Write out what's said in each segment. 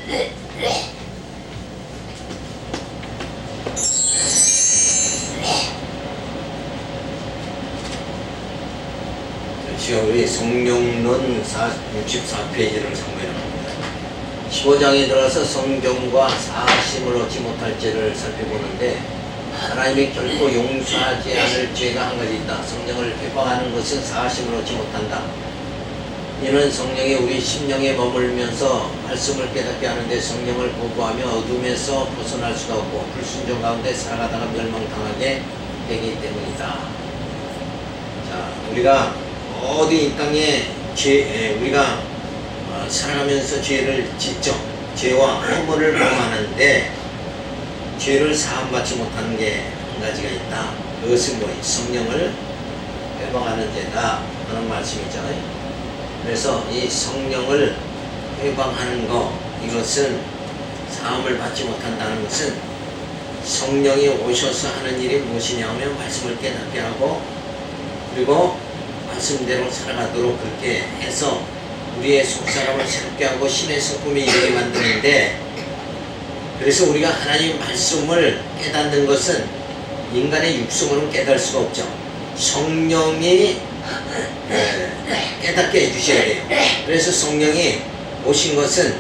지금 우리 성령론 64페이지를 참고해봅니다. 15장에 들어가서 성경과 사심을 얻지 못할 죄를 살펴보는데, 하나님이 결코 용서하지 않을 죄가 한 가지 있다. 성령을 회방하는 것은 사심을 얻지 못한다. 이는 성령이 우리 심령에 머물면서 말씀을 깨닫게 하는데, 성령을 거부하며 어둠에서 벗어날 수가 없고 불순종 가운데 살아가다가 멸망당하게 되기 때문이다. 자, 우리가 어디 이 땅에 우리가 살아가면서 죄를 짓죠. 죄와 허물을 범하는데 죄를 사함받지 못하는 게 한 가지가 있다. 그것은 뭐예요? 성령을 회방하는 죄다 하는 말씀이죠. 그래서 이 성령을 회방하는 것, 이것은 사함을 받지 못한다는 것은 성령이 오셔서 하는 일이 무엇이냐 하면 말씀을 깨닫게 하고, 그리고 말씀대로 살아가도록 그렇게 해서 우리의 속사람을 새롭게 하고 신의 성품에 이르게 만드는데, 그래서 우리가 하나님 말씀을 깨닫는 것은 인간의 육성으로는 깨달을 수가 없죠. 성령이 깨닫게 해주셔야 돼요. 그래서 성령이 오신 것은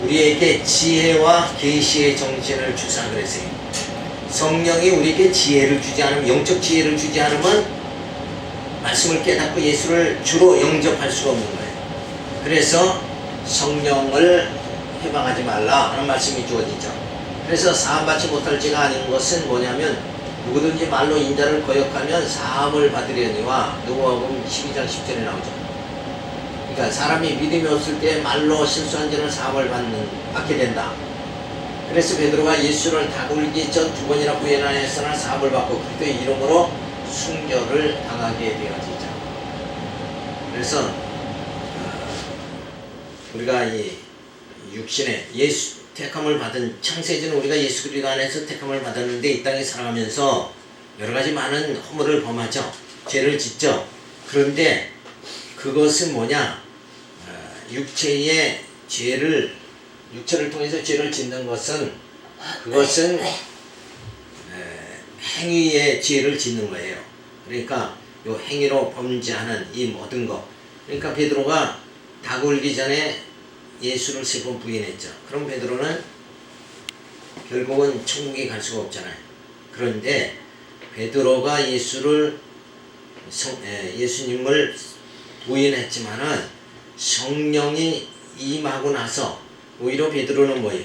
우리에게 지혜와 계시의 정신을 주사 그랬어요. 성령이 우리에게 지혜를 주지 않으면, 영적 지혜를 주지 않으면 말씀을 깨닫고 예수를 주로 영접할 수가 없는 거예요. 그래서 성령을 해방하지 말라 하는 말씀이 주어지죠. 그래서 사함받지 못할 죄가 아닌 것은 뭐냐면, 누구든지 말로 인자를 거역하면 사함을 받으려니와, 누가복음 12장 10절에 나오죠. 그러니까 사람이 믿음이 없을 때 말로 실수한 죄는 사함을 받게 된다. 그래서 베드로가 예수를 다굴기 전 2번이나 부인하였으나 사함을 받고 그리스도의 이름으로 순교를 당하게 되어지죠. 그래서 우리가 이 육신의 예수 택함을 받은 창세전, 우리가 예수 그리스도 안에서 택함을 받았는데 이 땅에 살아가면서 여러 가지 많은 허물을 범하죠. 죄를 짓죠. 그런데 그것은 뭐냐? 육체의 죄를, 육체를 통해서 죄를 짓는 것은, 그것은 행위의 죄를 짓는 거예요. 그러니까 이 행위로 범죄하는 이 모든 것. 그러니까 베드로가 닭 울기 전에 예수를 3번 부인했죠. 그럼 베드로는 결국은 천국에 갈 수가 없잖아요. 그런데 베드로가 예수님을 부인했지만은 성령이 임하고 나서 오히려 베드로는 뭐예요?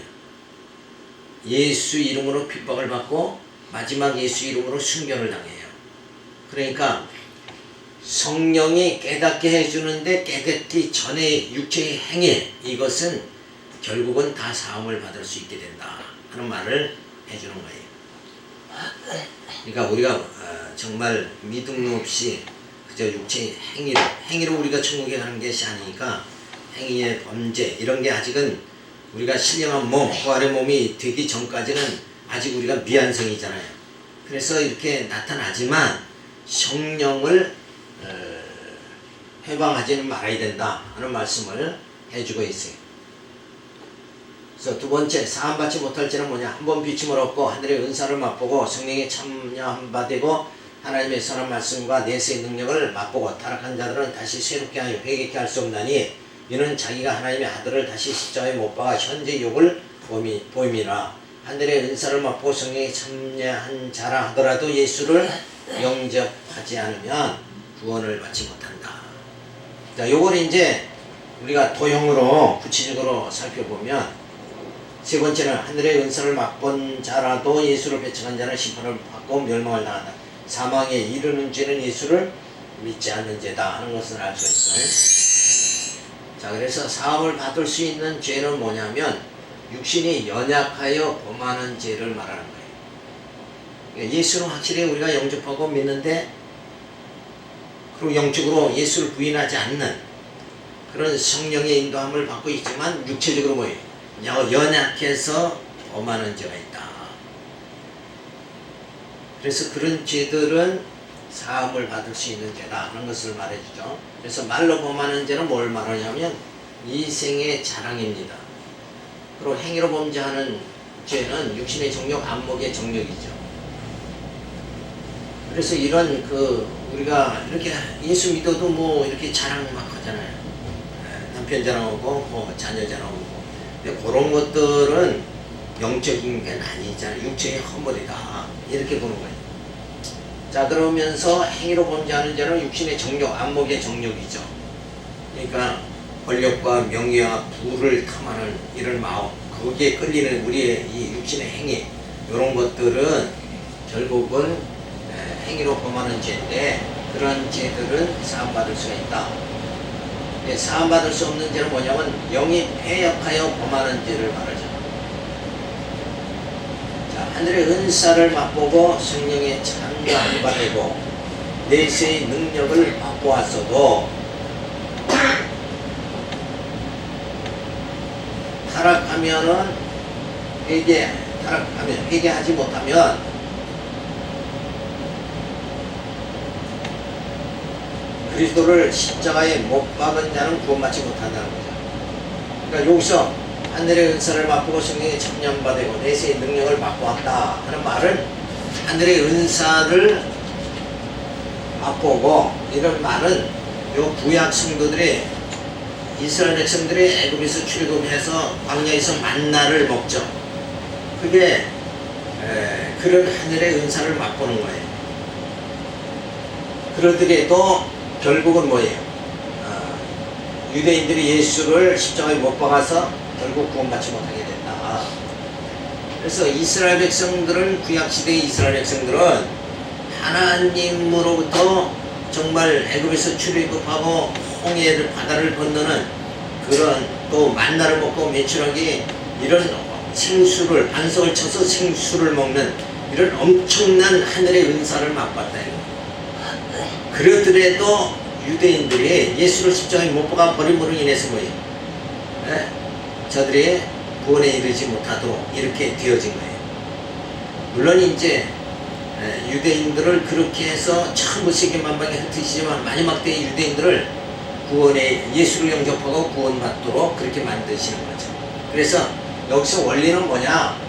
예수 이름으로 핍박을 받고 마지막 예수 이름으로 순교를 당해요. 그러니까 성령이 깨닫게 해주는데 깨닫기 전에 육체의 행위, 이것은 결국은 다 사함을 받을 수 있게 된다 하는 말을 해주는 거예요. 그러니까 우리가 정말 믿음 없이 그저 육체의 행위로 우리가 천국에 가는 것이 아니니까, 행위의 범죄 이런 게 아직은 우리가 신령한 몸, 부활의 몸이 되기 전까지는 아직 우리가 미완성이잖아요. 그래서 이렇게 나타나지만 성령을 해방하지는 말아야 된다 하는 말씀을 해주고 있어요. 그래서 두 번째, 사함받지 못할 죄는 뭐냐? 한 번 비침을 얻고 하늘의 은사를 맛보고 성령에 참여한 바 되고 하나님의 선한 말씀과 내세의 능력을 맛보고 타락한 자들은 다시 새롭게 하여 회개케 할 수 없나니, 이는 자기가 하나님의 아들을 다시 십자가에 못 박아 현재 욕을 보임이라. 하늘의 은사를 맛보고 성령에 참여한 자라 하더라도 예수를 영접하지 않으면 구원을 받지 못한다. 자, 요걸 이제 우리가 도형으로 구체적으로 살펴보면, 세 번째는 하늘의 은사를 맛본 자라도 예수를 배척한 자는 심판을 받고 멸망을 당한다. 사망에 이르는 죄는 예수를 믿지 않는 죄다 하는 것을 알 수 있어요. 자, 그래서 사함을 받을 수 있는 죄는 뭐냐면 육신이 연약하여 범하는 죄를 말하는 거예요. 그러니까 예수는 확실히 우리가 영접하고 믿는데, 그리고 영적으로 예수를 부인하지 않는 그런 성령의 인도함을 받고 있지만 육체적으로 뭐예요? 연약해서 범하는 죄가 있다. 그래서 그런 죄들은 사함을 받을 수 있는 죄다 하는 것을 말해주죠. 그래서 말로 범하는 죄는 뭘 말하냐면 이생의 자랑입니다. 그리고 행위로 범죄하는 죄는 육신의 정욕, 안목의 정욕이죠. 그래서 이런 우리가 이렇게 예수 믿어도 뭐 이렇게 자랑 막 하잖아요. 남편 자랑하고 뭐 자녀 자랑하고. 근데 그런 것들은 영적인 게 아니잖아요. 육체의 허물이다. 이렇게 보는 거예요. 자, 그러면서 행위로 범죄하는 자는 육신의 정욕, 안목의 정욕이죠. 그러니까 권력과 명예와 부를 탐하는 이런 마음, 거기에 끌리는 우리의 이 육신의 행위, 이런 것들은 결국은 행위로 범하는 죄인데, 그런 죄들은 사함받을 수가 있다. 사함받을 수 없는 죄는 뭐냐면 영이 패역하여 범하는 죄를 말하죠. 자, 하늘의 은사를 맛보고 성령의 참여 안 받고 내세의 능력을 맛보았어도 타락하면은 회개하지 못하면 그리스도를 십자가에 못 박은 자는 구원받지 못한다는 거죠. 그러니까 여기서 하늘의 은사를 맛보고 성령의 참여 안 받고 내세의 능력을 맛보았다 하는 말은 하늘의 은사를 맛보고, 이런 말은 요 구약 성도들의 이스라엘 백성들이 애굽에서 출애굽해서 광야에서 만나를 먹죠. 그게 그런 하늘의 은사를 맛보는 거예요. 그러더라도 결국은 뭐예요? 유대인들이 예수를 십자가에 못 박아서 결국 구원받지 못하게 된다. 그래서 이스라엘 백성들은, 구약시대의 이스라엘 백성들은 하나님으로부터 정말 애굽에서 출애굽하고 홍해를 바다를 건너는 그런, 또 만나를 먹고 매출하기, 이런 생수를, 반석을 쳐서 생수를 먹는 이런 엄청난 하늘의 은사를 맛봤다. 그러더라도 유대인들이 예수를 십자가에 못 박아 버림으로 인해서 뭐예요? 저들이 구원에 이르지 못하도록 이렇게 되어진 거예요. 물론 이제 유대인들을 그렇게 해서 처음 세계 만방에 흩으시지만 마지막 때 유대인들을 구원에, 예수를 영접하고 구원받도록 그렇게 만드시는 거죠. 그래서 여기서 원리는 뭐냐?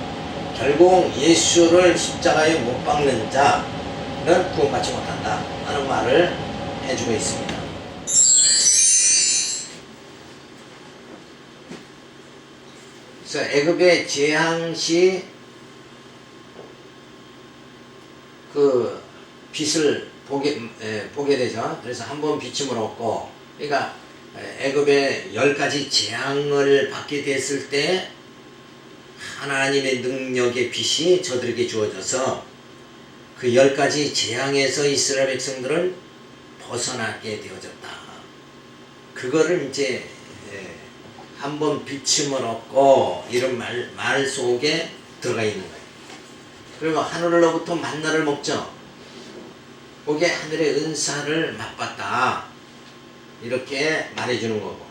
결국 예수를 십자가에 못 박는 자는 구원받지 못한다 하는 말을 해주고 있습니다. 그래서 애굽의 재앙시 그 빛을 보게 되죠. 그래서 한번 비침을 얻고, 그러니까 애굽의 10가지 재앙을 받게 됐을 때 하나님의 능력의 빛이 저들에게 주어져서 그 10가지 재앙에서 이스라엘 백성들은 벗어나게 되어졌다. 그거를 이제 한번 비침을 얻고 이런 말 속에 들어가 있는 거예요. 그리고 하늘로부터 만나를 먹죠. 거기에 하늘의 은사를 맛봤다. 이렇게 말해주는 거고,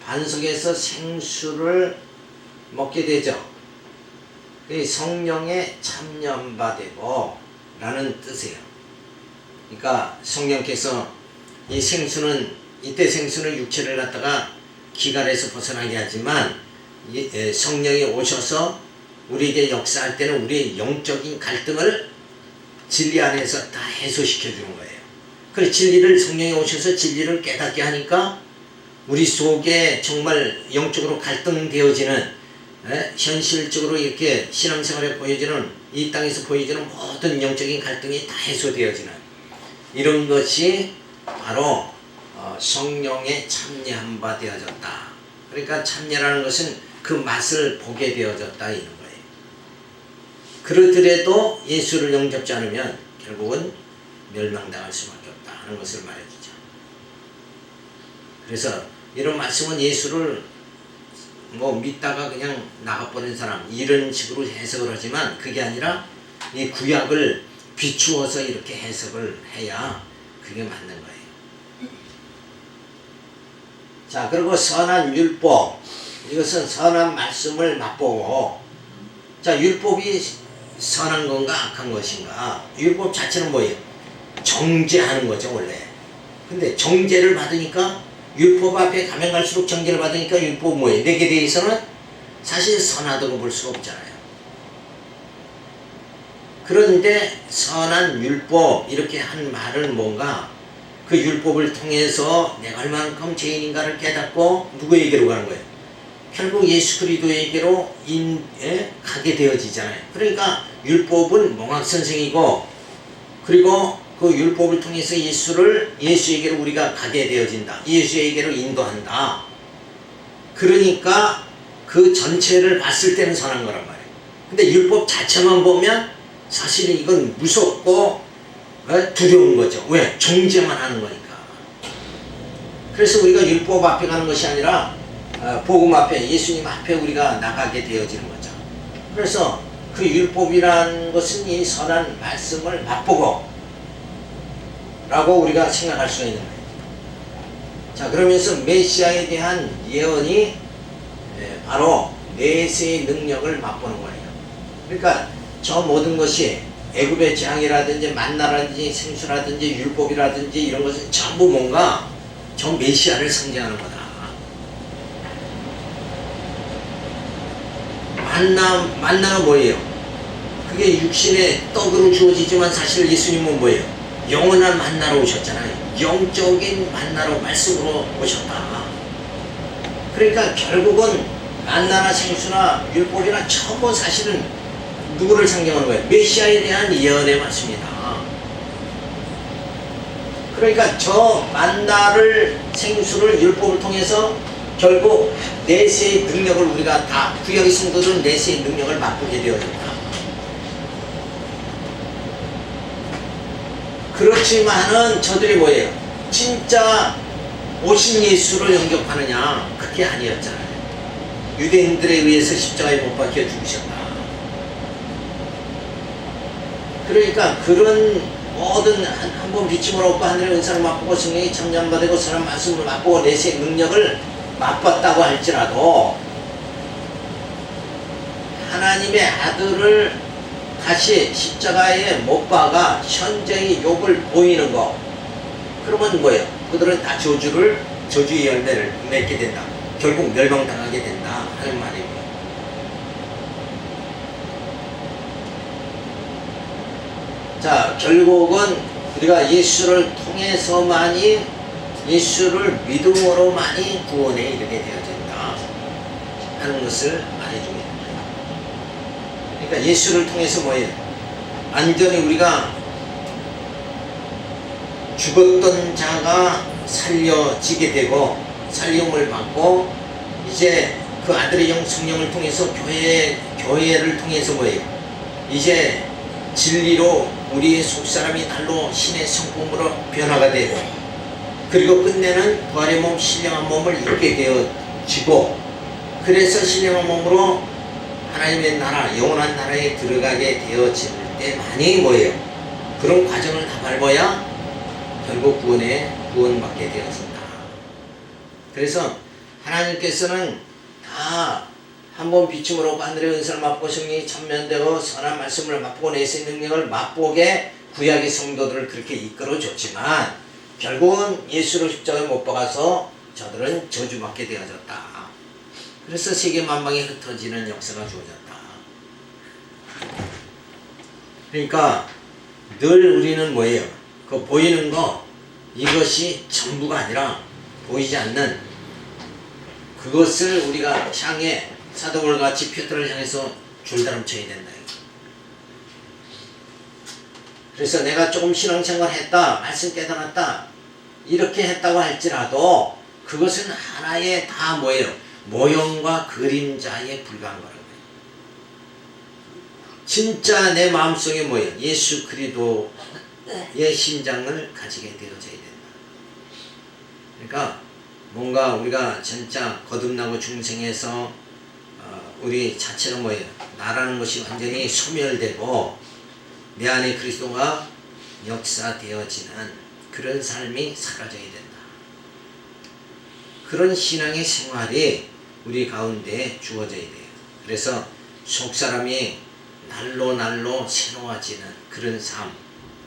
반석에서 생수를 먹게 되죠. 성령에 참여받고 라는 뜻이에요. 그러니까 성령께서 이 생수는, 이때 생수는 육체를 갖다가 기갈에서 벗어나게 하지만 성령이 오셔서 우리에게 역사할 때는 우리의 영적인 갈등을 진리 안에서 다 해소시켜 주는 거예요. 그래서 진리를, 성령이 오셔서 진리를 깨닫게 하니까 우리 속에 정말 영적으로 갈등되어지는, 현실적으로 이렇게 신앙생활에 보여지는, 이 땅에서 보여지는 모든 영적인 갈등이 다 해소되어지는 이런 것이 바로 성령에 참여한 바 되어졌다. 그러니까 참여라는 것은 그 맛을 보게 되어졌다 이런 거예요. 그러더라도 예수를 영접지 않으면 결국은 멸망당할 수밖에 없다 하는 것을 말해주죠. 그래서 이런 말씀은 예수를 뭐 믿다가 그냥 나가버린 사람 이런 식으로 해석을 하지만, 그게 아니라 이 구약을 비추어서 이렇게 해석을 해야 그게 맞는 거예요. 자, 그리고 선한 율법, 이것은 선한 말씀을 맛보고, 자, 율법이 선한 건가 악한 것인가? 율법 자체는 뭐예요? 정죄하는 거죠 원래. 근데 정죄를 받으니까, 율법 앞에 가면 갈수록 정죄를 받으니까 율법 뭐예요? 내게 대해서는 사실 선하다고 볼 수가 없잖아요. 그런데 선한 율법 이렇게 한 말은 뭔가 그 율법을 통해서 내가 얼만큼 죄인인가를 깨닫고 누구에게로 가는 거예요? 결국 예수 그리스도에게로 가게 되어지잖아요. 그러니까 율법은 몽학선생이고, 그리고 그 율법을 통해서 예수에게로 우리가 가게 되어진다. 예수에게로 인도한다. 그러니까 그 전체를 봤을 때는 선한 거란 말이에요. 근데 율법 자체만 보면 사실은 이건 무섭고 두려운 거죠. 왜? 정죄만 하는 거니까. 그래서 우리가 율법 앞에 가는 것이 아니라 복음 앞에, 예수님 앞에 우리가 나가게 되어지는 거죠. 그래서 그 율법이라는 것은 이 선한 말씀을 맛보고 라고 우리가 생각할 수가 있는 거예요. 자, 그러면서 메시아에 대한 예언이 바로 내세의 능력을 맛보는 거예요. 그러니까 저 모든 것이 애굽의 재앙이라든지 만나라든지 생수라든지 율법이라든지 이런 것은 전부 뭔가 저 메시아를 상징하는 거다. 만나가 뭐예요? 그게 육신의 떡으로 주어지지만 사실 예수님은 뭐예요? 영원한 만나로 오셨잖아요. 영적인 만나로, 말씀으로 오셨다. 그러니까 결국은 만나나 생수나 율법이나 전부 사실은 누구를 상징하는 거예요? 메시아에 대한 예언의 말씀이다. 그러니까 저 만나를, 생수를, 율법을 통해서 결국 내세의 능력을 우리가 다, 구약의 성도들은 내세의 능력을 맛보게 되어진다. 그렇지만은 저들이 뭐예요? 진짜 오신 예수를 영접하느냐? 그게 아니었잖아요. 유대인들에 의해서 십자가에 못 박혀 죽으셨다. 그러니까 그런 모든 한 번 비침을 얻고 하늘의 은사를 맛보고 성령이 참여받고 선한 말씀을 맛보고 내세의 능력을 맛봤다고 할지라도 하나님의 아들을 다시 십자가에 못 박아 현재의 욕을 보이는 거, 그러면 뭐예요? 그들은 다 저주의 열매를 맺게 된다. 결국 멸망당하게 된다 하는 말입니다. 자, 결국은 우리가 예수를 통해서만이, 예수를 믿음으로만이 구원에 이르게 되어진다 하는 것을 말해줍니다. 그러니까 예수를 통해서 뭐예요? 완전히 우리가 죽었던 자가 살려지게 되고 살림을 받고 이제 그 아들의 영 성령을 통해서 교회를 통해서 뭐예요? 이제 진리로 우리의 속사람이 날로 신의 성품으로 변화가 되고, 그리고 끝내는 부활의 몸, 신령한 몸을 입게 되어지고, 그래서 신령한 몸으로 하나님의 나라, 영원한 나라에 들어가게 되어질 때만이 뭐예요? 그런 과정을 다 밟아야 결국 구원받게 되어진다. 그래서 하나님께서는 다 한번 비춤으로 하늘의 은사를 맛보고 성령이 참면되고 선한 말씀을 맛보고 내세의 능력을 맛보게 구약의 성도들을 그렇게 이끌어줬지만 결국은 예수를 십자가에 못 박아서 저들은 저주받게 되어졌다. 그래서 세계 만방에 흩어지는 역사가 주어졌다. 그러니까 늘 우리는 뭐예요? 그 보이는 거, 이것이 전부가 아니라 보이지 않는 그것을 우리가 향해 사도벌 같이 표들을 향해서 줄다름 쳐야 된다. 그래서 내가 조금 신앙생활 했다, 말씀 깨달았다, 이렇게 했다고 할지라도 그것은 하나의 다 뭐예요? 모형과 그림자에 불과한 거라고요. 진짜 내 마음속에 뭐예요? 예수 그리스도의 심장을 가지게 되어져야 된다. 그러니까 뭔가 우리가 진짜 거듭나고 중생해서 우리 자체가 뭐예요? 나라는 것이 완전히 소멸되고 내 안에 그리스도가 역사되어지는 그런 삶이 사라져야 된다. 그런 신앙의 생활이 우리 가운데 주어져야 돼요. 그래서 속사람이 날로 새로워지는 그런 삶,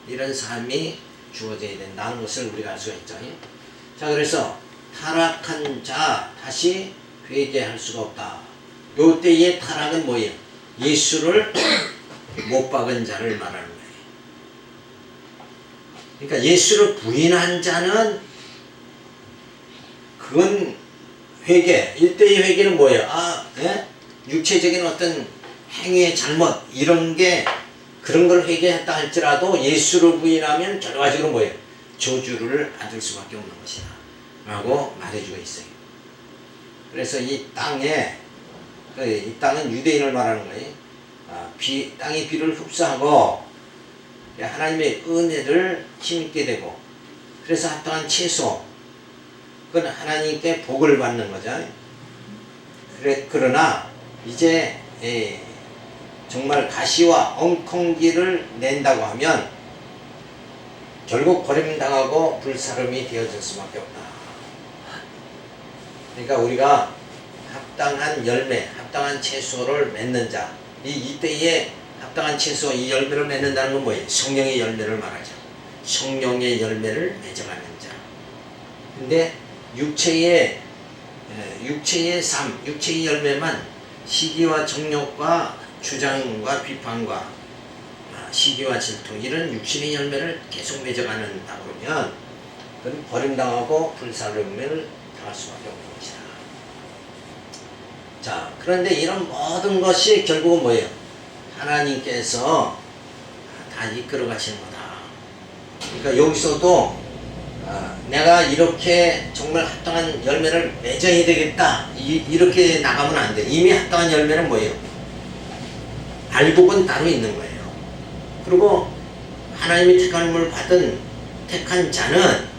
이런 삶이 주어져야 된다는 것을 우리가 알 수가 있죠. 자, 그래서 타락한 자 다시 회개할 수가 없다. 요 때의 타락은 뭐예요? 예수를 못 박은 자를 말하는 거예요. 그러니까 예수를 부인한 자는 그건 회개. 일대의 회개는 뭐예요? 육체적인 어떤 행위의 잘못 이런 게 그런 걸 회개했다 할지라도 예수를 부인하면 결과적으로 뭐예요? 저주를 받을 수밖에 없는 것이다 라고 말해주고 있어요. 그래서 이 땅에 이 땅은 유대인을 말하는 거예요. 땅이 비를 흡수하고 하나님의 은혜를 힘입게 되고 그래서 합당한 채소 그건 하나님께 복을 받는 거죠. 그러나 이제 정말 가시와 엉겅기를 낸다고 하면 결국 버림당하고 불사름이 되어질 수밖에 없다. 그러니까 우리가 합당한 열매, 합당한 채소를 맺는 자, 이때에 합당한 채소, 이 열매를 맺는다는 건 뭐예요? 성령의 열매를 말하죠. 성령의 열매를 맺어가는 자. 근데 육체의 삶, 육체의 열매만 시기와 정욕과 주장과 비판과 시기와 질투 이런 육신의 열매를 계속 맺어가는다 그러면 그건 버림당하고 불사름을 당할 수밖에 없는 것이다. 자, 그런데 이런 모든 것이 결국은 뭐예요? 하나님께서 다 이끌어 가시는 거다. 그러니까 여기서도 내가 이렇게 정말 합당한 열매를 맺어야 되겠다 이렇게 나가면 안 돼. 이미 합당한 열매는 뭐예요? 알복은 따로 있는 거예요. 그리고 하나님의 택함을 받은 택한 자는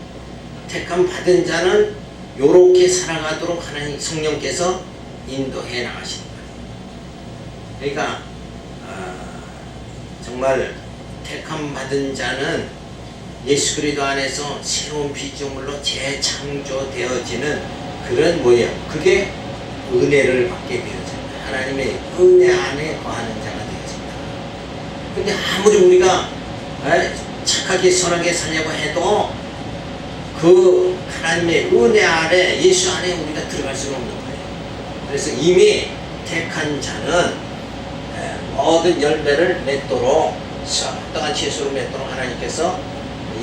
받은 자는 요렇게 살아가도록 하나님 성령께서 인도해 나가시는 거예요. 그러니까 정말 택함 받은 자는 예수 그리스도 안에서 새로운 피조물로 재창조되어지는 그런 뭐예요? 그게 은혜를 받게 되어집니다. 하나님의 은혜 안에 거하는 자가 되어집니다. 근데 아무리 우리가 착하게 선하게 살려고 해도 그 하나님의 은혜 아래 예수 안에 우리가 들어갈 수가 없는 거예요. 그래서 이미 택한 자는 모든 열매를 맺도록 합당한 채소를 맺도록 하나님께서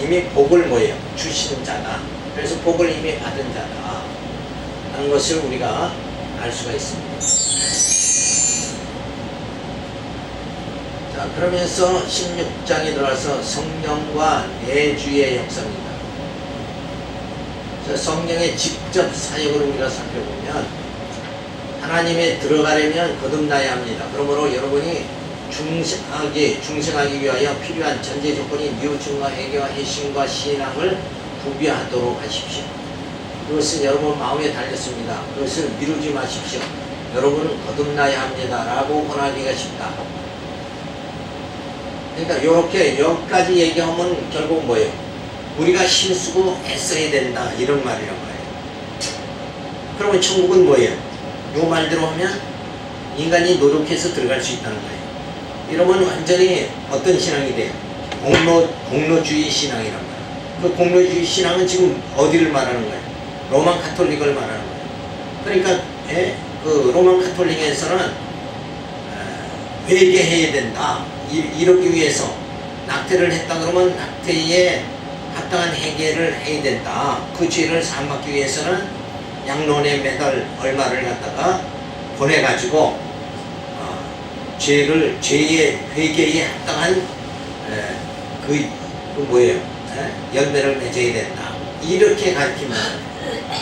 이미 복을 뭐예요? 주신 자다. 그래서 복을 이미 받은 자다 하는 것을 우리가 알 수가 있습니다. 자, 그러면서 16장에 들어가서 성령과 내주의 역사입니다. 성령의 직접 사역을 우리가 살펴보면 하나님에 들어가려면 거듭나야 합니다. 그러므로 여러분이 중생하기 위하여 필요한 전제 조건이 뉘우침과 회개와 회심과 신앙을 구비하도록 하십시오. 그것은 여러분 마음에 달렸습니다. 그것을 미루지 마십시오. 여러분은 거듭나야 합니다 라고 권하기가 쉽다. 그러니까 이렇게 여기까지 얘기하면 결국 뭐예요? 우리가 힘쓰고 애써야 된다 이런 말이란 말이에요. 그러면 천국은 뭐예요? 요 말대로 하면 인간이 노력해서 들어갈 수 있다는 거예요. 이러면 완전히 어떤 신앙이 돼요? 공로주의 신앙이란 말이에요. 그 공로주의 신앙은 지금 어디를 말하는 거예요? 로만 카톨릭을 말하는 거예요. 그러니까 그 로만 카톨릭에서는 회개해야 된다. 이러기 위해서 낙태를 했다 그러면 낙태에 합당한 회개를 해야 된다. 그 죄를 사함받기 위해서는 양론에 매달 얼마를 갖다가 보내가지고 죄의 회개에 합당한 그 뭐예요? 열매를 맺어야 된다. 이렇게 가르칩니다.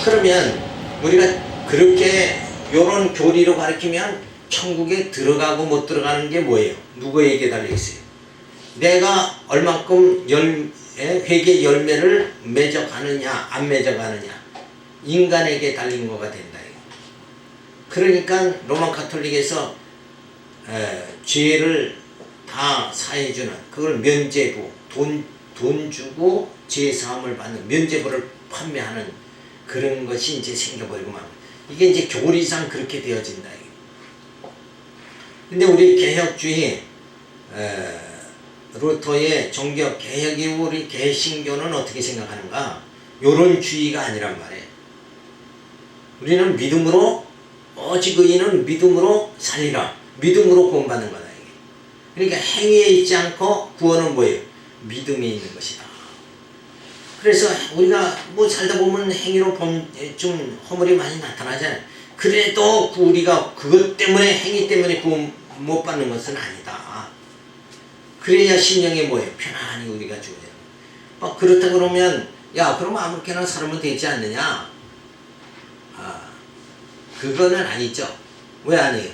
그러면 우리가 그렇게 요런 교리로 가르치면 천국에 들어가고 못 들어가는 게 뭐예요? 누구에게 달려있어요? 내가 얼만큼 회개 열매를 맺어가느냐 안 맺어가느냐 인간에게 달린 거가 된다. 그러니까 로만 카톨릭에서 죄를 다 사해주는 그걸 면죄부 돈 주고 죄 사함을 받는 면죄부를 판매하는 그런 것이 이제 생겨버리고 막 이게 이제 교리상 그렇게 되어진다. 근데 우리 개혁주의 루터의 종교 개혁 이후 우리 개신교는 어떻게 생각하는가? 요런 주의가 아니란 말이에요. 우리는 믿음으로 오직 의인은 믿음으로 살리라. 믿음으로 구원받는 거다. 이게. 그러니까 행위에 있지 않고 구원은 뭐예요? 믿음에 있는 것이다. 그래서 우리가 뭐 살다 보면 행위로 좀 허물이 많이 나타나잖아요. 그래도 우리가 그것 때문에 행위 때문에 구원 못 받는 것은 아니다. 그래야 심령에 뭐예요? 편안히 우리가 주어져요. 그렇다 그러면 야 그럼 아무렇게나 살면 되지 않느냐? 그거는 아니죠. 왜 아니에요?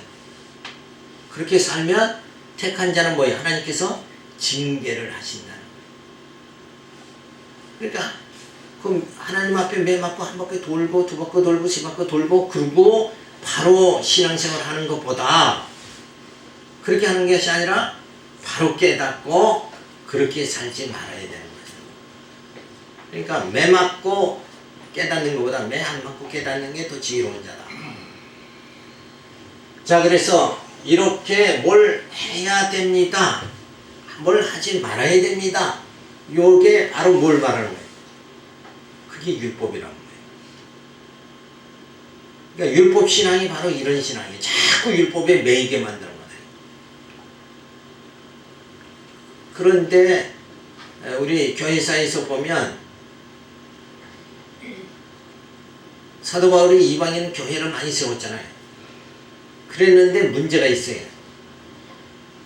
그렇게 살면 택한 자는 뭐예요? 하나님께서 징계를 하신다는 거예요. 그러니까 그럼 하나님 앞에 매 맞고 한 바퀴 돌고 두 바퀴 돌고 세 바퀴 돌고 그러고 바로 신앙생활 하는 것보다 그렇게 하는 것이 아니라 바로 깨닫고 그렇게 살지 말아야 되는 거죠. 그러니까 매 맞고 깨닫는 것보다 매 안 맞고 깨닫는 게 더 지혜로운 자다. 자, 그래서 이렇게 뭘 해야 됩니다. 뭘 하지 말아야 됩니다. 요게 바로 뭘 말하는 거예요? 그게 율법이라는 거예요. 그러니까 율법 신앙이 바로 이런 신앙이에요. 자꾸 율법에 매이게 만드는 거예요. 그런데 우리 교회사에서 보면 사도 바울이 이방인 교회를 많이 세웠잖아요. 그랬는데 문제가 있어요.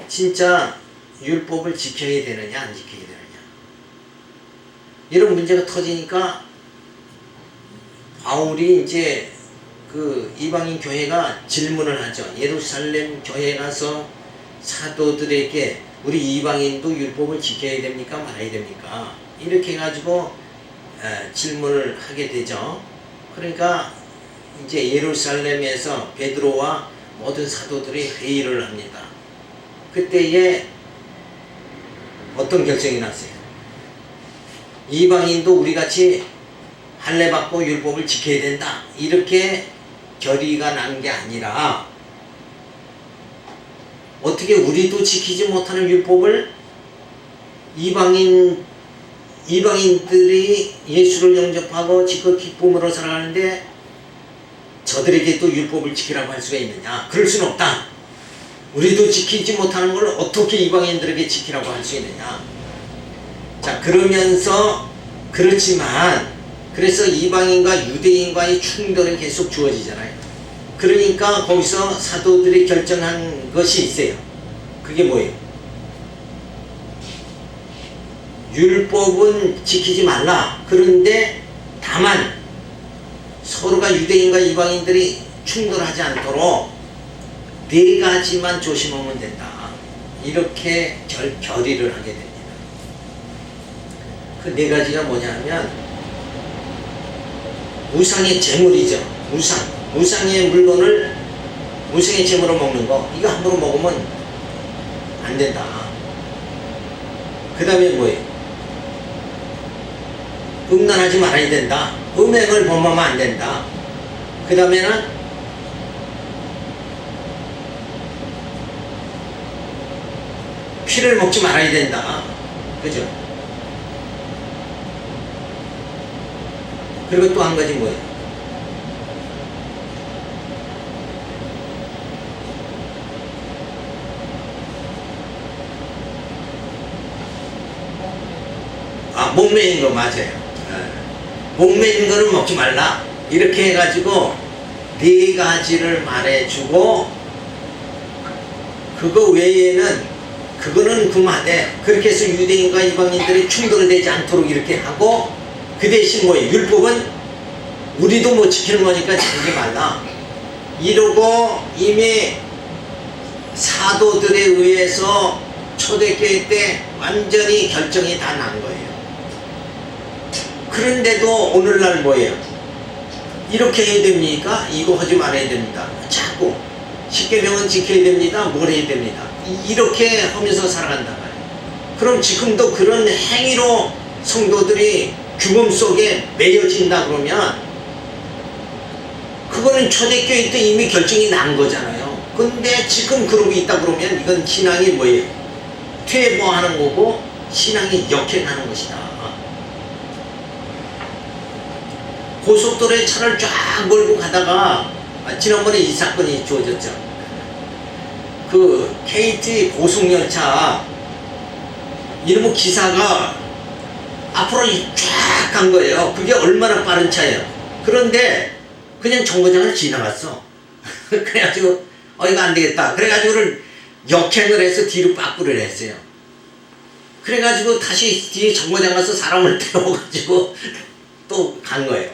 진짜 율법을 지켜야 되느냐 안 지켜야 되느냐 이런 문제가 터지니까 바울이 이제 그 이방인 교회가 질문을 하죠. 예루살렘 교회에 가서 사도들에게 우리 이방인도 율법을 지켜야 됩니까 말아야 됩니까 이렇게 해가지고 질문을 하게 되죠. 그러니까 이제 예루살렘에서 베드로와 모든 사도들이 회의를 합니다. 그때에 어떤 결정이 났어요? 이방인도 우리같이 할례받고 율법을 지켜야 된다. 이렇게 결의가 난 게 아니라 어떻게 우리도 지키지 못하는 율법을 이방인들이 예수를 영접하고 지껏 기쁨으로 살아가는데 저들에게 또 율법을 지키라고 할 수가 있느냐? 그럴 수는 없다. 우리도 지키지 못하는 걸 어떻게 이방인들에게 지키라고 할 수 있느냐? 자, 그러면서 그렇지만 그래서 이방인과 유대인과의 충돌은 계속 주어지잖아요. 그러니까 거기서 사도들이 결정한 것이 있어요. 그게 뭐예요? 율법은 지키지 말라. 그런데 다만 서로가 유대인과 이방인들이 충돌하지 않도록 네 가지만 조심하면 된다. 이렇게 결의를 하게 됩니다. 그 네 가지가 뭐냐 하면 우상의 제물이죠. 우상의 물건을 우상의 제물로 먹는 거 이거 함부로 먹으면 안 된다. 그 다음에 뭐예요? 음란하지 말아야 된다. 음행을 범하면 안 된다. 그 다음에는 피를 먹지 말아야 된다. 그죠? 그리고 또 한 가지 뭐예요? 목매인 거 맞아요. 목매인 거는 먹지 말라. 이렇게 해가지고 네 가지를 말해주고 그거 외에는 그거는 금하되 그렇게 해서 유대인과 이방인들이 충돌되지 않도록 이렇게 하고 그 대신 뭐예요? 율법은 우리도 뭐 지키는 거니까 지키지 말라. 이러고 이미 사도들에 의해서 초대교회 때 완전히 결정이 다 난 거예요. 그런데도 오늘날 뭐예요? 이렇게 해야 됩니까? 이거 하지 말아야 됩니다. 자꾸 십계명은 지켜야 됩니다. 뭘 해야 됩니다. 이렇게 하면서 살아간단 말이에요. 그럼 지금도 그런 행위로 성도들이 죽음 속에 매여진다 그러면 그거는 초대교회 때 이미 결정이 난 거잖아요. 근데 지금 그러고 있다 그러면 이건 신앙이 뭐예요? 퇴보하는 거고 신앙이 역행하는 것이다. 고속도로에 차를 쫙 몰고 가다가 지난번에 이 사건이 주어졌죠. 그 KT 고속열차 이놈의 기사가 앞으로 쫙 간 거예요. 그게 얼마나 빠른 차예요. 그런데 그냥 정거장을 지나갔어. 그래가지고 이거 안 되겠다. 그래가지고를 역행을 해서 뒤로 빠꾸를 했어요. 그래가지고 다시 뒤에 정거장 가서 사람을 태워가지고 또 간 거예요.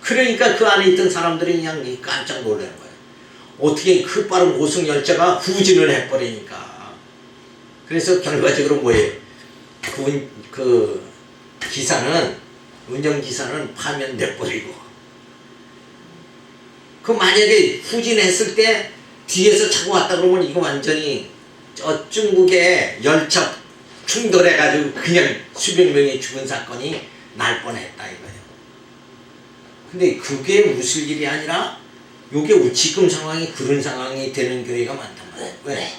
그러니까 그 안에 있던 사람들이 그냥 깜짝 놀라는 거예요. 어떻게 그 빠른 고속열차가 후진을 해버리니까. 그래서 결과적으로 뭐예요? 그 기사는, 운전기사는 파면돼버리고, 그 만약에 후진했을 때 뒤에서 차고 왔다 그러면 이거 완전히 중국의 열차 충돌해가지고 그냥 수백 명이 죽은 사건이 날 뻔했다 이거예요. 근데 그게 웃을 일이 아니라 요게 지금 상황이 그런 상황이 되는 교회가 많단 말이에요. 왜?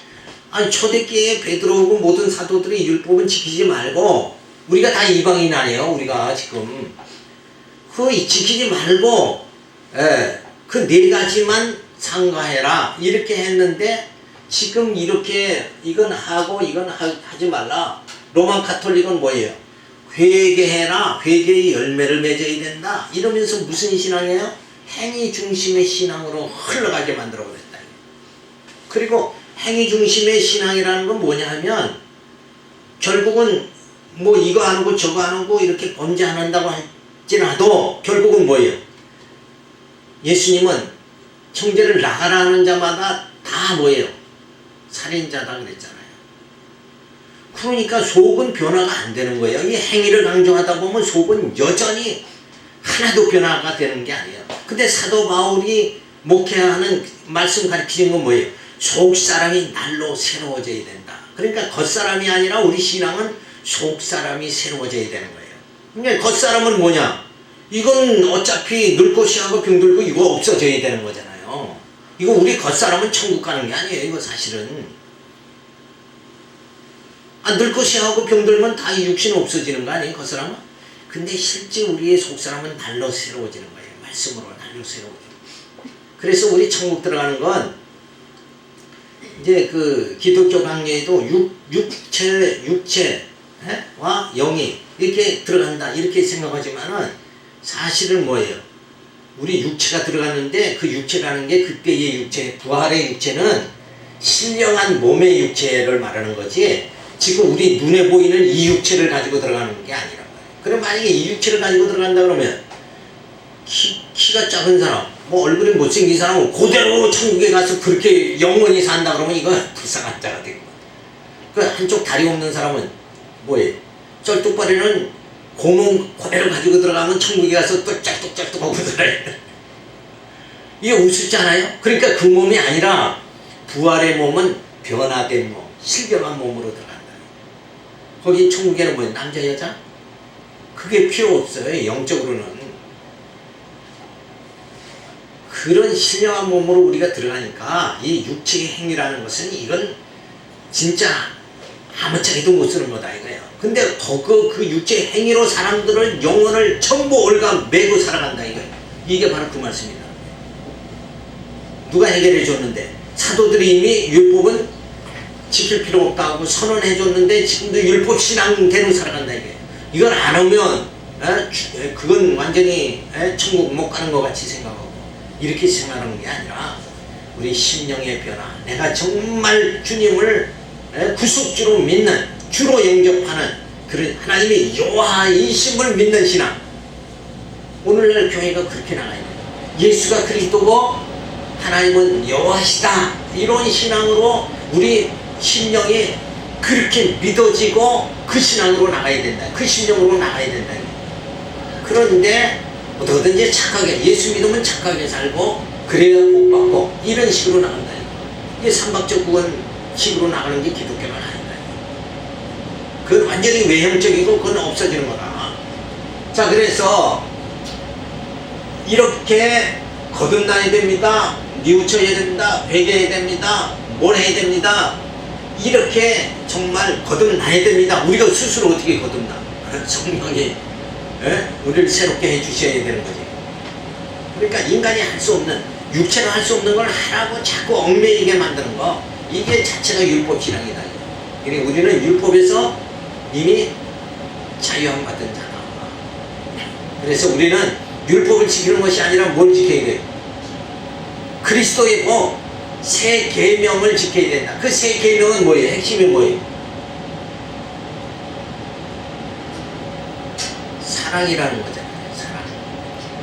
아니 초대교회에 베드로하고 모든 사도들이 율법은 지키지 말고, 우리가 다 이방인 아니에요. 우리가 지금 그 지키지 말고 그 네 가지만 상가해라 이렇게 했는데, 지금 이렇게 이건 하고 이건 하지 말라. 로만 카톨릭은 뭐예요? 회개해라. 회개의 열매를 맺어야 된다. 이러면서 무슨 신앙이에요? 행위 중심의 신앙으로 흘러가게 만들어 버렸다. 그리고 행위 중심의 신앙이라는 건 뭐냐 하면, 결국은 뭐 이거 안 하고 저거 안 하고 이렇게 범죄 안 한다고 할지라도 결국은 뭐예요? 예수님은 형제를 나가라는 자마다 다 뭐예요? 살인자다 그랬잖아요. 그러니까 속은 변화가 안 되는 거예요. 이 행위를 강조하다 보면 속은 여전히 하나도 변화가 되는 게 아니에요. 근데 사도 바울이 목회하는 말씀 가르치는 건 뭐예요? 속 사람이 날로 새로워져야 된다. 그러니까 겉사람이 아니라 우리 신앙은 속 사람이 새로워져야 되는 거예요. 그러니까 겉사람은 뭐냐? 이건 어차피 늙고 시하고 병들고 이거 없어져야 되는 거잖아요. 이거 우리 겉사람은 천국 가는 게 아니에요. 이거 사실은. 늙고 시하고 병들면 다 이 육신은 없어지는 거 아니에요? 겉사람은? 근데 실제 우리의 속사람은 날로 새로워지는 거예요. 말씀으로 날로 새로워져요. 그래서 우리 천국 들어가는 건 이제 그 기독교 강의에도 육체와 영이 이렇게 들어간다 이렇게 생각하지만은 사실은 뭐예요? 우리 육체가 들어갔는데 그 육체라는 게 그때의 육체, 부활의 육체는 신령한 몸의 육체를 말하는 거지, 지금 우리 눈에 보이는 이 육체를 가지고 들어가는 게 아니란 말이에요. 그럼 만약에 이 육체를 가지고 들어간다 그러면 키가 작은 사람, 뭐 얼굴이 못생긴 사람은 그대로 천국에 가서 그렇게 영원히 산다 그러면 이거 불쌍한 자가 되는 거예요. 그 한쪽 다리 없는 사람은 뭐예요? 쩔뚝발이는 고몸 그대로 가지고 들어가면 천국에 가서 또 짤뚝짤뚝 하고 살아요. 이게 우습잖아요? 그러니까 그 몸이 아니라 부활의 몸은 변화된 몸, 실결한 몸으로 들어간다. 거기 천국에는 뭐예요? 남자 여자? 그게 필요 없어요. 영적으로는. 그런 신령한 몸으로 우리가 들어가니까 이 육체의 행위라는 것은 이건 진짜 아무짝에도 못 쓰는 거다 이거예요. 근데 그 육체의 행위로 사람들을 영혼을 전부 올가 매고 살아간다 이거예요. 이게 바로 그 말씀이다. 누가 해결해 줬는데? 사도들이 이미 율법은 지킬 필요 없다 하고 선언해 줬는데 지금도 율법 신앙대로 살아간다 이거예요. 이걸 안 하면 그건 완전히 천국 못 가는 것 같이 생각하고 이렇게 생각하는 게 아니라 우리 심령의 변화, 내가 정말 주님을 구속주로 믿는, 주로 영접하는 그런 하나님의 여호와이심을 믿는 신앙. 오늘날 교회가 그렇게 나가야 돼요. 예수가 그리스도고 하나님은 여호와시다, 이런 신앙으로 우리 심령이 그렇게 믿어지고 그 신앙으로 나가야 된다. 그 심령으로 나가야 된다. 그런데 어떻게든지 착하게, 예수 믿으면 착하게 살고 그래야 복 받고 이런 식으로 나간다. 이게 삼박적 구원식으로 나가는 게 기독교가 아니다. 그건 완전히 외형적이고 그건 없어지는 거다. 자, 그래서 이렇게 거듭나야 됩니다. 뉘우쳐야 된다. 회개해야 됩니다. 뭘 해야 됩니다. 이렇게 정말 거듭나야 됩니다. 우리가 스스로 어떻게 거듭나? 성령이 우리를 새롭게 해주셔야 되는 거지. 그러니까 인간이 할 수 없는 육체가 할 수 없는 걸 하라고 자꾸 얽매이게 만드는 거, 이게 자체가 율법 신앙이다. 그러니까 우리는 율법에서 이미 자유함 받은 자다. 그래서 우리는 율법을 지키는 것이 아니라 뭘 지켜야 돼요? 그리스도의 법, 새 계명을 지켜야 된다. 그 새 계명은 뭐예요? 핵심이 뭐예요? 사랑이라는 거잖아요. 사랑.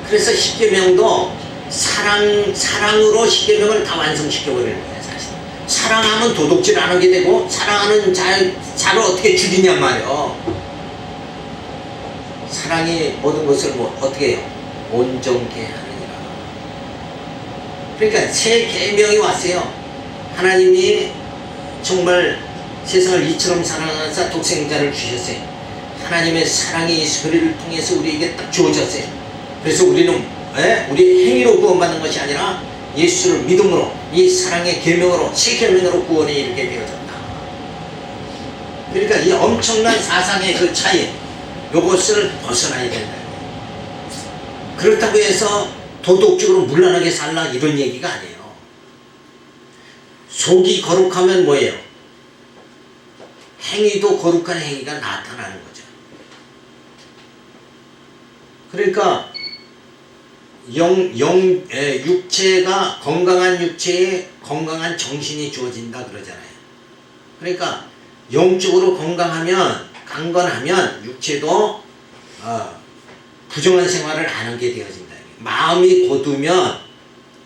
그래서 십계명도 사랑으로 십계명을 다 완성시켜버리는 거예요. 사실 사랑하면 도둑질 안 하게 되고, 사랑하는 자를 어떻게 죽이냔 말이에요. 사랑이 모든 것을 어떻게 해요? 온전케 하느니라. 그러니까 새 계명이 왔어요. 하나님이 정말 세상을 이처럼 사랑하사 독생자를 주셨어요. 하나님의 사랑이 예수 그리스도를 통해서 우리에게 딱 주어졌어요. 그래서 우리는 우리 행위로 구원받는 것이 아니라 예수를 믿음으로, 이 사랑의 계명으로, 새 계명으로 구원이 이렇게 되어졌다. 그러니까 이 엄청난 사상의 그 차이, 요것을 벗어나야 된다. 그렇다고 해서 도덕적으로 문란하게 살라 이런 얘기가 아니에요. 속이 거룩하면 뭐예요? 행위도 거룩한 행위가 나타나는 거죠. 그러니까 육체가, 건강한 육체에 건강한 정신이 주어진다 그러잖아요. 그러니까 영적으로 강건하면 육체도 부정한 생활을 안 하게 되어진다. 마음이 곧으면,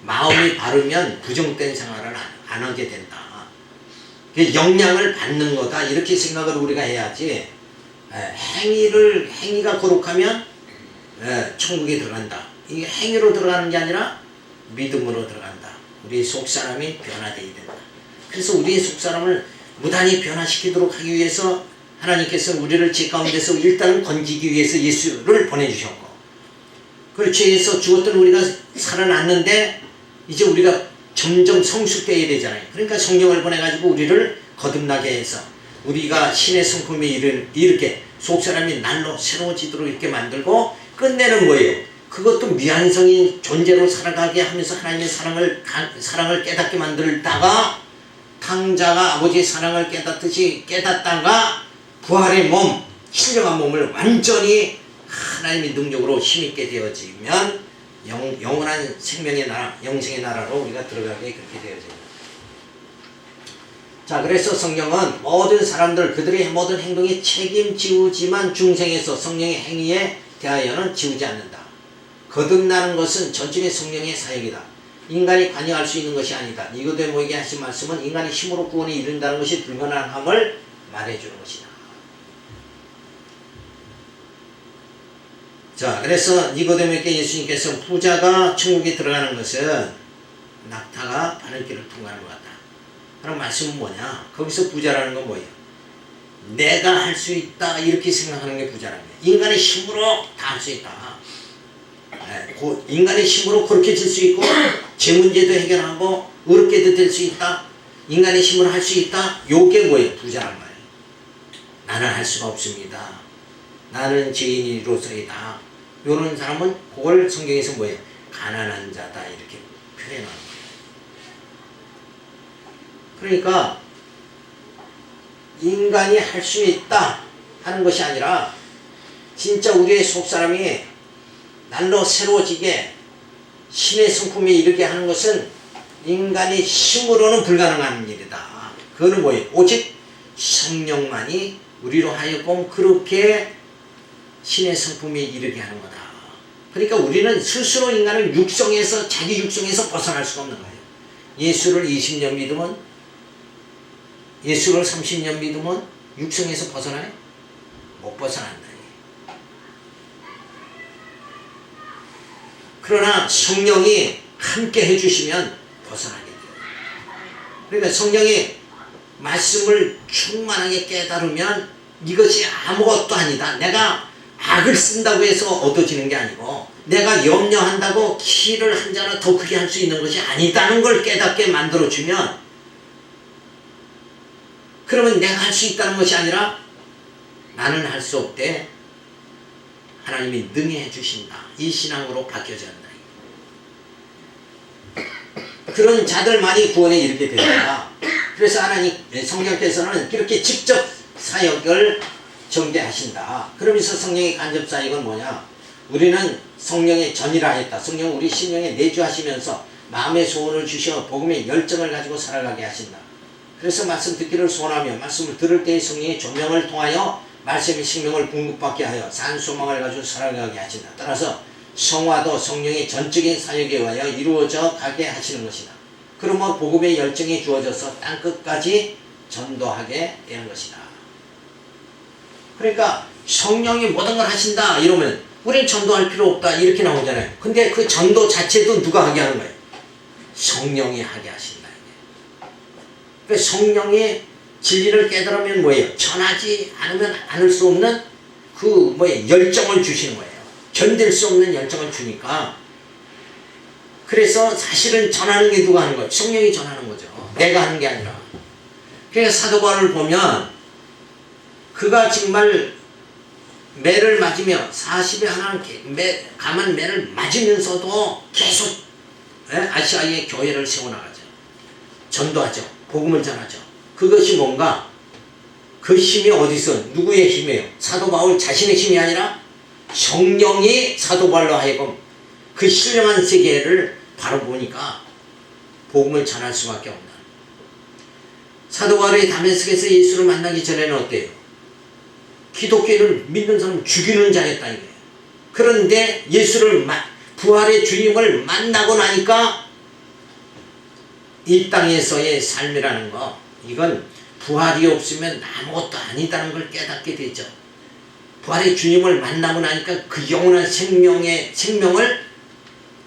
마음이 바르면 부정된 생활을 안 하게 된다. 영향을 받는 거다, 이렇게 생각을 우리가 해야지. 행위가 거룩하면 천국에 들어간다. 이게 행위로 들어가는 게 아니라 믿음으로 들어간다. 우리의 속사람이 변화되어야 된다. 그래서 우리의 속사람을 무단히 변화시키도록 하기 위해서 하나님께서 우리를 죄 가운데서 일단은 건지기 위해서 예수를 보내주셨고, 그리고 죄에서 죽었던 우리가 살아났는데 이제 우리가 점점 성숙되어야 되잖아요. 그러니까 성령을 보내가지고 우리를 거듭나게 해서 우리가 신의 성품에 이렇게 속사람이 날로 새로워지도록 이렇게 만들고, 끝내는 거예요. 그것도 미완성인 존재로 살아가게 하면서 하나님의 사랑을 깨닫게 만들다가, 탕자가 아버지의 사랑을 깨닫다가 부활의 몸, 신령한 몸을 완전히 하나님의 능력으로 힘있게 되어지면 영원한 생명의 나라, 영생의 나라로 우리가 들어가게 그렇게 되어집니다. 자, 그래서 성경은 모든 사람들, 그들의 모든 행동에 책임지우지만 중생에서 성령의 행위에 대하여는 지우지 않는다. 거듭나는 것은 전적인 성령의 사역이다. 인간이 관여할 수 있는 것이 아니다. 니고데모에게 하신 말씀은 인간이 힘으로 구원에 이른다는 것이 불가능함을 말해주는 것이다. 자, 그래서 니고데모에게 예수님께서 부자가 천국에 들어가는 것은 낙타가 바늘길을 통과하는 것 같다. 그럼 말씀은 뭐냐? 거기서 부자라는 건 뭐예요? 내가 할 수 있다, 이렇게 생각하는 게 부자라는 거예요. 인간의 힘으로 다 할 수 있다. 인간의 힘으로 그렇게 질 수 있고, 제 문제도 해결하고, 어렵게도 될 수 있다. 인간의 힘으로 할 수 있다. 요게 뭐예요? 부자란 말이에요. 나는 할 수가 없습니다. 나는 죄인으로서이다. 요런 사람은 그걸 성경에서 뭐예요? 가난한 자다, 이렇게 표현하는 거예요. 그러니까 인간이 할 수 있다 하는 것이 아니라 진짜 우리의 속사람이 날로 새로워지게 신의 성품에 이르게 하는 것은 인간의 힘으로는 불가능한 일이다. 그거는 뭐예요? 오직 성령만이 우리로 하여금 그렇게 신의 성품에 이르게 하는 거다. 그러니까 우리는 스스로 인간을 자기 육성에서 벗어날 수가 없는 거예요. 예수를 20년 믿으면, 예수를 30년 믿으면 육성에서 벗어나요? 못 벗어난다. 그러나 성령이 함께 해주시면 벗어나게 돼요. 그러니까 성령이 말씀을 충만하게 깨달으면 이것이 아무것도 아니다. 내가 악을 쓴다고 해서 얻어지는 게 아니고, 내가 염려한다고 키를 한 자나 더 크게 할 수 있는 것이 아니다는 걸 깨닫게 만들어주면, 그러면 내가 할 수 있다는 것이 아니라 나는 할 수 없대, 하나님이 능히 해주신다, 이 신앙으로 바뀌어져야 한다. 그런 자들만이 구원에 이르게 됩니다. 그래서 하나님 성령께서는 이렇게 직접 사역을 전개하신다. 그러면서 성령의 간접 사역은 뭐냐? 우리는 성령의 전이라 했다. 성령 우리 심령에 내주하시면서 마음의 소원을 주셔 복음의 열정을 가지고 살아가게 하신다. 그래서 말씀 듣기를 소원하며 말씀을 들을 때의 성령의 조명을 통하여 말씀의 생명을 공급받게 하여 산 소망을 가지고 살아가게 하신다. 따라서 성화도 성령의 전적인 사역에 의하여 이루어져 가게 하시는 것이다. 그러면 복음의 열정이 주어져서 땅끝까지 전도하게 되는 것이다. 그러니까 성령이 모든 걸 하신다 이러면 우린 전도할 필요 없다 이렇게 나오잖아요. 근데 그 전도 자체도 누가 하게 하는 거예요? 성령이 하게 하신다. 그러니까 성령이 진리를 깨달으면 뭐예요? 전하지 않으면 않을 수 없는 그 뭐예요? 열정을 주시는 거예요. 견딜 수 없는 열정을 주니까. 그래서 사실은 전하는 게 누가 하는 거예요? 성령이 전하는 거죠. 내가 하는 게 아니라. 그러니까 사도 바울을 보면 그가 정말 매를 맞으며 40에 하나 감한 매를 맞으면서도 계속 아시아의 교회를 세워나가죠. 전도하죠. 복음을 전하죠. 그것이 뭔가 그 힘이 어디서 누구의 힘이에요? 사도 바울 자신의 힘이 아니라 성령이 사도 바울로 하여금 그 신령한 세계를 바로 보니까 복음을 전할 수밖에 없다. 사도 바울이 다메섹에서 예수를 만나기 전에는 어때요? 기독교를 믿는 사람 죽이는 자였다 이거예요. 그런데 예수를 부활의 주님을 만나고 나니까 이 땅에서의 삶이라는 거 이건 부활이 없으면 아무것도 아니다는 걸 깨닫게 되죠. 부활의 주님을 만나고 나니까 그 영원한 생명을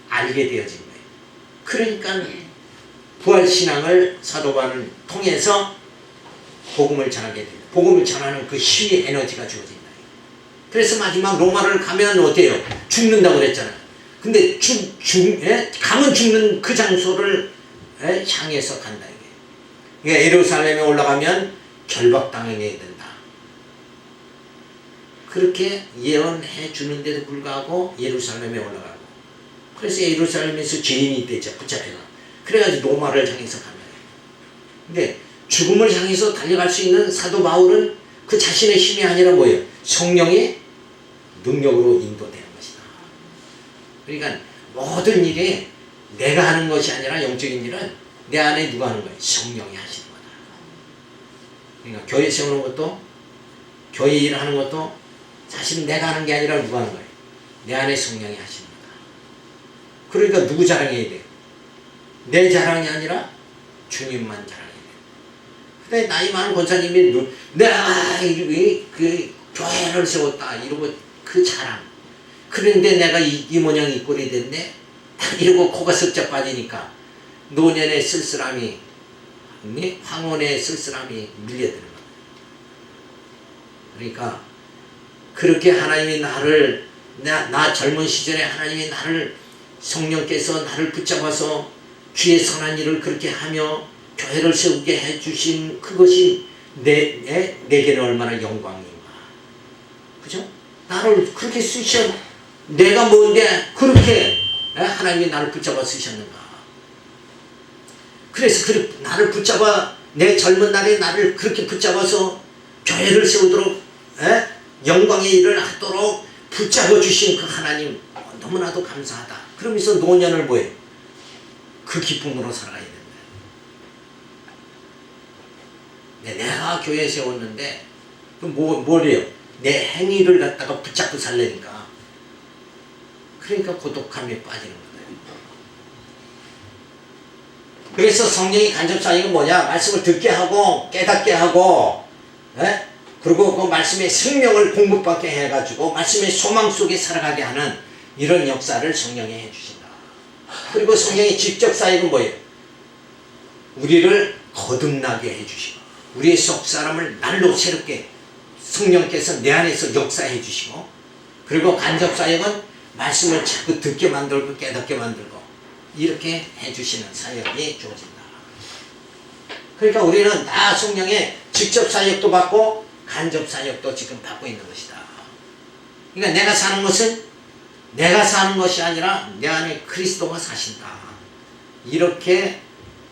알게 되어진 거예요. 그러니까 부활신앙을 사도 바울을 통해서 복음을 전하게 돼요. 복음을 전하는 그 힘의 에너지가 주어진다. 그래서 마지막 로마를 가면 어때요? 죽는다고 그랬잖아요. 근데 가면 죽는 그 장소를 향해서 간다. 그러니까 예루살렘에 올라가면 결박당하게 된다. 그렇게 예언해 주는데도 불구하고 예루살렘에 올라가고 그래서 예루살렘에서 죄인이 되죠. 붙잡혀가. 그래가지고 로마를 향해서 간다. 근데 죽음을 향해서 달려갈 수 있는 사도 바울은 그 자신의 힘이 아니라 뭐예요? 성령의 능력으로 인도되는 것이다. 그러니까 모든 일에 내가 하는 것이 아니라 영적인 일은 내 안에 누가 하는 거예요? 성령이 하시는 거다. 그러니까 교회 세우는 것도 교회 일을 하는 것도 사실은 내가 하는 게 아니라 누가 하는 거예요? 내 안에 성령이 하시는 거다. 그러니까 누구 자랑해야 돼요? 내 자랑이 아니라 주님만 자랑해야 돼요. 근데 나이 많은 권사님이 내가 그 교회를 세웠다 이러고 그 자랑. 그런데 내가 이 모양 이 꼴이 됐네 이러고 코가 쓱쩍 빠지니까 노년의 쓸쓸함이 황혼의 쓸쓸함이 밀려드는 거예요. 그러니까 그렇게 하나님이 나를 나 젊은 시절에 하나님이 나를 성령께서 나를 붙잡아서 주의 선한 일을 그렇게 하며 교회를 세우게 해주신 그것이 내게는 얼마나 영광인가. 그죠? 나를 그렇게 쓰셔. 내가 뭔데 그렇게 하나님이 나를 붙잡아 쓰셨는가. 그래서 나를 붙잡아 내 젊은 날에 나를 그렇게 붙잡아서 교회를 세우도록 영광의 일을 하도록 붙잡아 주신 그 하나님 너무나도 감사하다. 그러면서 노년을 뭐해? 그 기쁨으로 살아가야 된다. 내가 교회 세웠는데 뭐래요? 내 행위를 갖다가 붙잡고 살려니까. 그러니까 고독함에 빠지는 거예요. 그래서 성령이 간접사역은 뭐냐? 말씀을 듣게 하고 깨닫게 하고 그리고 그 말씀의 생명을 공급받게 해가지고 말씀의 소망 속에 살아가게 하는 이런 역사를 성령이 해주신다. 그리고 성령의 직접 사역은 뭐예요? 우리를 거듭나게 해주시고 우리의 속 사람을 날로 새롭게 성령께서 내 안에서 역사해 주시고 그리고 간접 사역은 말씀을 자꾸 듣게 만들고 깨닫게 만들고 이렇게 해주시는 사역이 주어진다. 그러니까 우리는 다 성령의 직접 사역도 받고 간접 사역도 지금 받고 있는 것이다. 그러니까 내가 사는 것은 내가 사는 것이 아니라 내 안에 그리스도가 사신다. 이렇게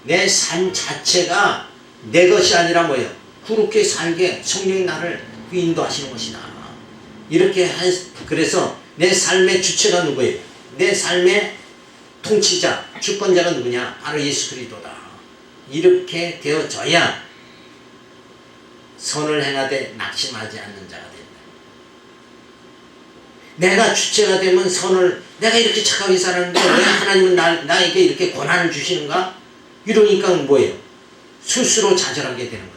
내 삶 자체가 내 것이 아니라 뭐예요? 그렇게 살게 성령이 나를 인도하시는 것이다. 이렇게 그래서 내 삶의 주체가 누구예요? 내 삶의 통치자, 주권자가 누구냐? 바로 예수 그리스도다. 이렇게 되어져야 선을 행하되 낙심하지 않는 자가 된다. 내가 주체가 되면 내가 이렇게 착하게 살았는데 왜 하나님은 나에게 이렇게 고난을 주시는가? 이러니까 뭐예요? 스스로 좌절하게 되는 거다.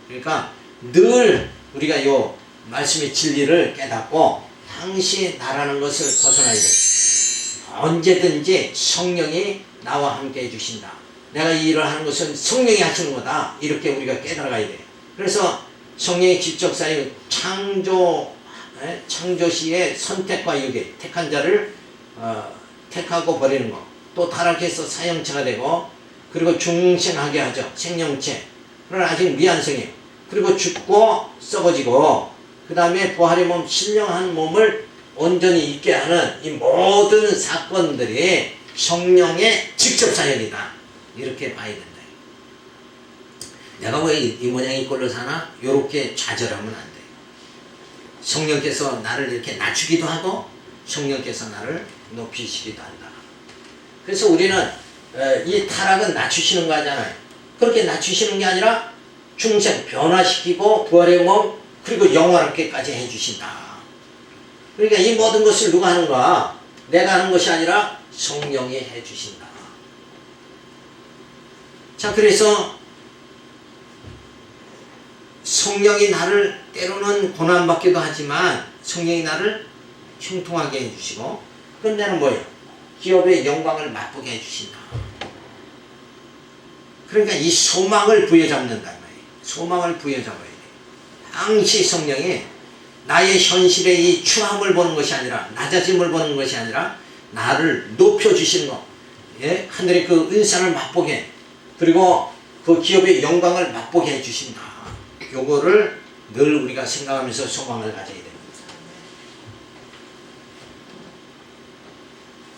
그러니까 늘 우리가 요 말씀의 진리를 깨닫고 항시 나라는 것을 벗어나야 돼. 언제든지 성령이 나와 함께 해주신다. 내가 이 일을 하는 것은 성령이 하시는 거다. 이렇게 우리가 깨달아가야 돼. 그래서 성령의 직접사역 창조시의 선택과 유기, 택한 자를 택하고 버리는 것, 또 타락해서 사형체가 되고, 그리고 중생하게 하죠. 생명체. 그러나 아직 미완성이에요. 그리고 죽고 썩어지고, 그 다음에 부활의 몸, 신령한 몸을 온전히 있게 하는 이 모든 사건들이 성령의 직접 사역이다. 이렇게 봐야 된다. 내가 왜 이 모양 이 꼴로 사나? 이렇게 좌절하면 안 돼. 성령께서 나를 이렇게 낮추기도 하고 성령께서 나를 높이시기도 한다. 그래서 우리는 이 타락은 낮추시는 거 하잖아요. 그렇게 낮추시는 게 아니라 중생 변화시키고 부활의 몸 그리고 영원하게까지 해주신다. 그러니까 이 모든 것을 누가 하는가? 내가 하는 것이 아니라 성령이 해주신다. 자, 그래서 성령이 나를 때로는 고난받기도 하지만 성령이 나를 형통하게 해주시고, 끝내는 뭐예요? 기업의 영광을 맛보게 해주신다. 그러니까 이 소망을 부여잡는단 말이에요. 소망을 부여잡아야 돼. 항시 성령이 나의 현실의 이 추함을 보는 것이 아니라, 낮아짐을 보는 것이 아니라 나를 높여주시는 것, 예? 하늘의 그 은사를 맛보게, 그리고 그 기업의 영광을 맛보게 해주신다. 요거를 늘 우리가 생각하면서 소망을 가져야 됩니다.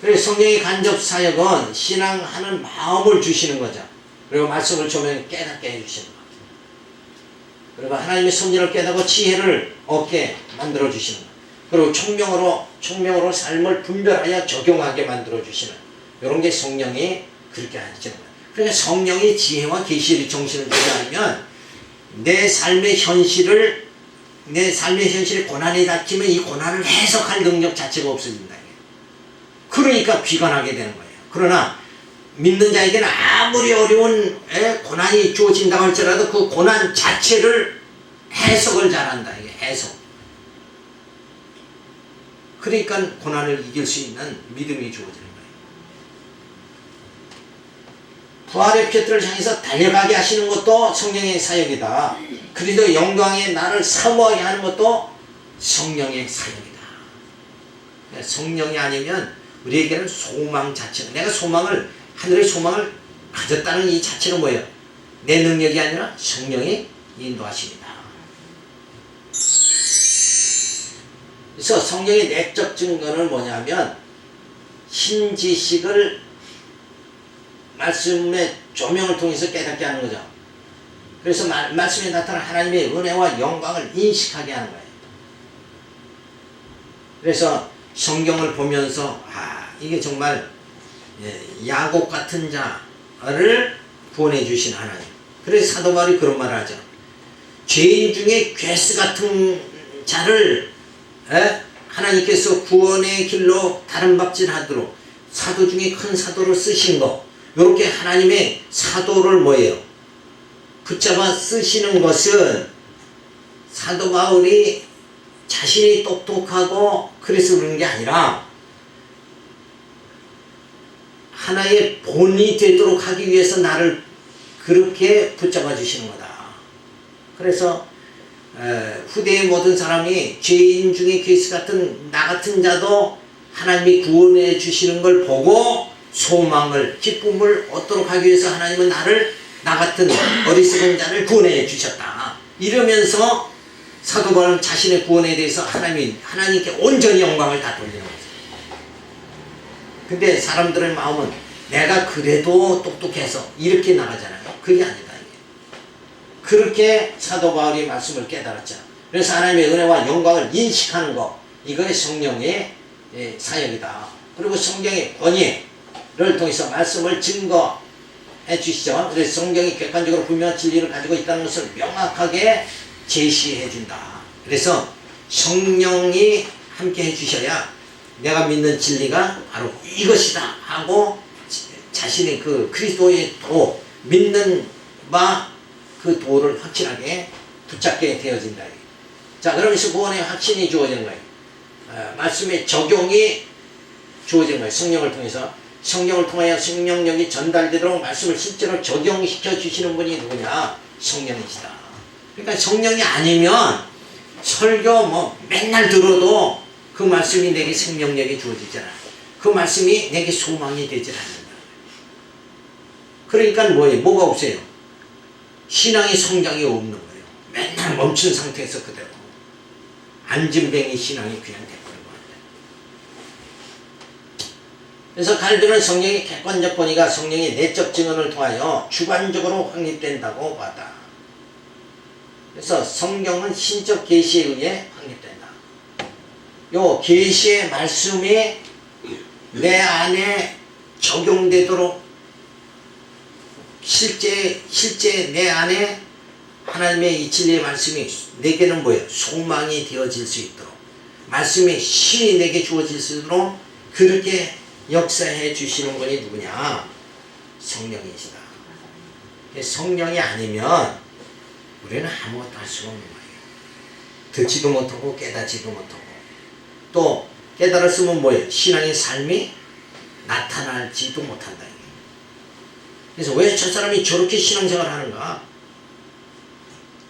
그래서 성령의 간접 사역은 신앙하는 마음을 주시는 거죠. 그리고 말씀을 조명 깨닫게 해주시는 것. 그리고 하나님의 섭리를 깨닫고 지혜를 얻게 만들어 주시는 것. 그리고 총명으로 삶을 분별하여 적용하게 만들어 주시는, 이런 게 성령이 그렇게 하시는 거예요. 그러니까 성령이 지혜와 계시의 정신을 주지 않으면 내 삶의 현실에 고난이 닥치면 이 고난을 해석할 능력 자체가 없어진다. 그러니까 비관하게 되는 거예요. 그러나 믿는 자에게는 아무리 어려운 고난이 주어진다고 할지라도 그 고난 자체를 해석을 잘한다. 이게 해석. 그러니까 고난을 이길 수 있는 믿음이 주어지는 거예요. 부활의 표들을 향해서 달려가게 하시는 것도 성령의 사역이다. 그리고 영광의 나를 사모하게 하는 것도 성령의 사역이다. 성령이 아니면 우리에게는 소망 자체가, 내가 하늘의 소망을 가졌다는 이 자체가 뭐예요? 내 능력이 아니라 성령의 인도하십니다. 그래서 성령의 내적 증거는 뭐냐면 신지식을 말씀의 조명을 통해서 깨닫게 하는 거죠. 그래서 말씀에 나타난 하나님의 은혜와 영광을 인식하게 하는 거예요. 그래서 성경을 보면서 이게 정말 야곱 같은 자를 구원해 주신 하나님. 그래서 사도 바울이 그런 말을 하죠. 죄인 중에 괴스 같은 자를 하나님께서 구원의 길로 다른 밥질하도록 사도 중에 큰 사도로 쓰신 거, 이렇게 하나님의 사도를 뭐예요? 붙잡아 쓰시는 것은 사도 바울이 자신이 똑똑하고 그래서 그런 게 아니라 하나의 본이 되도록 하기 위해서 나를 그렇게 붙잡아 주시는 거다. 그래서 후대의 모든 사람이 죄인 중에 괴스 같은 나 같은 자도 하나님이 구원해 주시는 걸 보고 소망을, 기쁨을 얻도록 하기 위해서 하나님은 나 같은 어리석은 자를 구원해 주셨다. 이러면서 사도 바울은 자신의 구원에 대해서 하나님께 온전히 영광을 다 돌리는 거죠. 근데 사람들의 마음은 내가 그래도 똑똑해서 이렇게 나가잖아요. 그게 아니다. 이게. 그렇게 사도 바울이 말씀을 깨달았죠. 그래서 하나님의 은혜와 영광을 인식하는 것, 이거의 성령의 사역이다. 그리고 성경의 권위를 통해서 말씀을 증거해 주시죠. 그래서 성경이 객관적으로 분명한 진리를 가지고 있다는 것을 명확하게 제시해 준다. 그래서 성령이 함께 해주셔야 내가 믿는 진리가 바로 이것이다 하고 자신의 그 그리스도의 도, 믿는 바 그 도를 확실하게 붙잡게 되어진다. 자, 그러면서 구원의 확신이 주어지는 거예요. 말씀의 적용이 주어지는 거예요. 성령을 통해서. 성령을 통하여 생명력이 전달되도록 말씀을 실제로 적용시켜 주시는 분이 누구냐? 성령이시다. 그러니까 성령이 아니면 설교 뭐 맨날 들어도 그 말씀이 내게 생명력이 주어지잖아. 그 말씀이 내게 소망이 되질 않는다. 그러니까 뭐예요? 뭐가 없어요? 신앙의 성장이 없는 거예요. 맨날 멈춘 상태에서 그대로 안진뱅이 신앙이 그냥 돼버린 것 같아요. 그래서 갈등은 성령의 객관적 권위가 성령의 내적 증언을 통하여 주관적으로 확립된다고 봤다. 그래서 성경은 신적 계시에 의해 확립된다. 요 계시의 말씀이 내 안에 적용되도록 실제 내 안에 하나님의 이 진리의 말씀이 내게는 뭐예요? 소망이 되어질 수 있도록 말씀의 힘이 내게 주어질 수 있도록 그렇게 역사해 주시는 분이 누구냐? 성령이시다. 성령이 아니면 우리는 아무것도 할 수가 없는 거예요. 듣지도 못하고 깨닫지도 못하고 또 깨달았으면 뭐예요? 신앙의 삶이 나타날지도 못한다. 그래서 왜 저 사람이 저렇게 신앙생활을 하는가?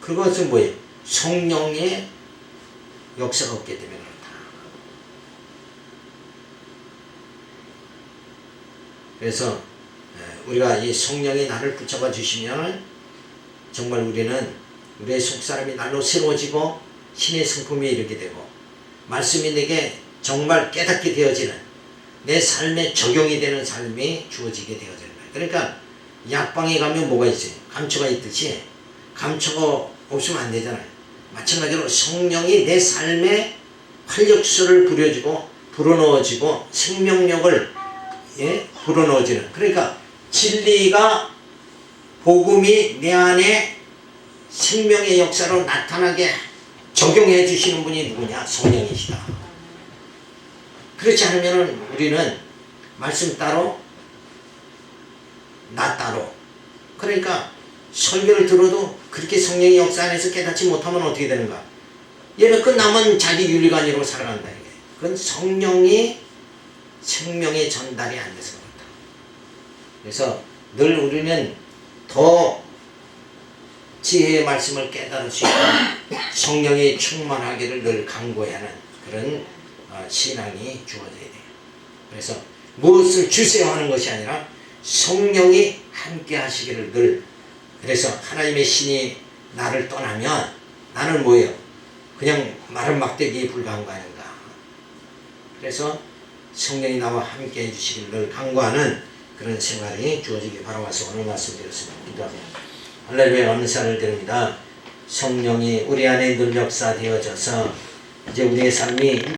그것은 뭐예요? 성령의 역사가 없기 때문에 그렇다. 그래서 우리가 이 성령이 나를 붙잡아 주시면 정말 우리는 우리의 속사람이 날로 새로워지고 신의 성품에 이르게 되고 말씀이 내게 정말 깨닫게 되어지는 내 삶에 적용이 되는 삶이 주어지게 되어지는 거예요. 그러니까 약방에 가면 뭐가 있어요? 감초가 있듯이 감초가 없으면 안 되잖아요. 마찬가지로 성령이 내 삶에 활력소를 부려주고 불어넣어지고 생명력을 불어넣어지는 그러니까 진리가 복음이 내 안에 생명의 역사로 나타나게 적용해 주시는 분이 누구냐? 성령이시다. 그렇지 않으면 우리는 말씀 따로 나 따로 그러니까 설교를 들어도 그렇게 성령의 역사 안에서 깨닫지 못하면 어떻게 되는가? 얘는 끝나면 자기 윤리관으로 살아간다. 이게. 그건 성령이 생명의 전달이 안 돼서 그렇다. 그래서 늘 우리는 더 지혜의 말씀을 깨달을 수 있고 성령이 충만하기를 늘 간구해야 하는 그런 신앙이 주어져야 돼요. 그래서 무엇을 주세요 하는 것이 아니라 성령이 함께 하시기를 늘 그래서 하나님의 신이 나를 떠나면 나는 뭐예요? 그냥 마른 막대기에 불과한 거 아닌가. 그래서 성령이 나와 함께 해주시기를 늘 간구하는 그런 생활이 주어지기 바라와서 오늘 말씀드렸습니다. 기도합니다. 할렐루야. 감사를 드립니다. 성령이 우리 안에 늘 역사되어져서 이제 우리의 삶이